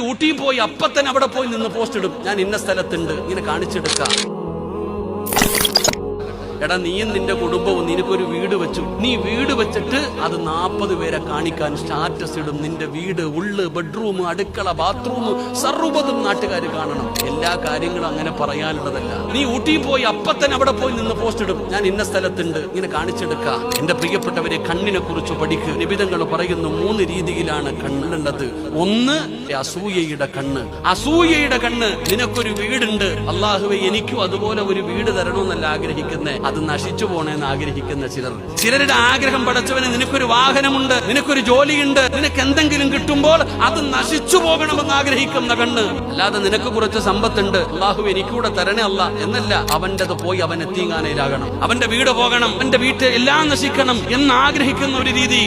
ഊട്ടി പോയി അപ്പത്തന്നെ അവിടെ പോയി നിന്ന് പോസ്റ്റ് ഇടും, ഞാൻ ഇന്ന സ്ഥലത്തുണ്ട്, ഇങ്ങനെ കാണിച്ചെടുക്കാം. എടാ, നീയും നിന്റെ കുടുംബവും നിനക്കൊരു വീട് വെച്ചു, നീ വീട് വെച്ചിട്ട് അത് 40 പേരെ കാണിക്കാൻ സ്റ്റാറ്റസ് ഇടും. നിന്റെ വീട്, ഉള്ള്, ബെഡ്റൂം, അടുക്കള, ബാത്റൂം, സർവ്വതും നാട്ടുകാർ കാണണം. എല്ലാ കാര്യങ്ങളും അങ്ങനെ പറയാനുള്ളതല്ല. നീ ഊട്ടി പോയി അപ്പത്തന്നെ അവിടെ പോയി നിന്ന് പോസ്റ്റ് ഇടും, ഞാൻ ഇന്ന സ്ഥലത്തുണ്ട്, ഇങ്ങനെ കാണിച്ചെടുക്കാം. എന്റെ പ്രിയപ്പെട്ടവരെ, കണ്ണിനെ കുറിച്ച് പഠിക്കുക. നിബിധങ്ങൾ പറയുന്നു 3 രീതിയിലാണ് കണ്ണുള്ളത്. ഒന്ന്, അസൂയയുടെ കണ്ണ്. അസൂയയുടെ കണ്ണ്. നിനക്കൊരു വീടുണ്ട്, അള്ളാഹുവേ എനിക്കും അതുപോലെ ഒരു വീട് തരണമെന്നല്ല ആഗ്രഹിക്കുന്നേ, അത് നശിച്ചു പോണേന്ന് ആഗ്രഹിക്കുന്ന ചിലരുടെ ആഗ്രഹം പടച്ചവന്, നിനക്കൊരു വാഹനമുണ്ട്, നിനക്കൊരു ജോലിയുണ്ട്, നിനക്ക് എന്തെങ്കിലും കിട്ടുമ്പോൾ അത് നശിച്ചു പോകണമെന്ന് ആഗ്രഹിക്കുന്ന കണ്ണ്. അല്ലാതെ നിനക്ക് കുറച്ച് സമ്പത്തുണ്ട്, അള്ളാഹു എനിക്കൂടെ തരണേ അല്ല എന്നല്ല. അവൻ്റെത് പോയി അവൻ എത്തിങ്ങാനയിലാകണം, അവന്റെ വീട് പോകണം, അവന്റെ വീട്ടിൽ എല്ലാം നശിക്കണം എന്ന് ആഗ്രഹിക്കുന്ന ഒരു രീതി.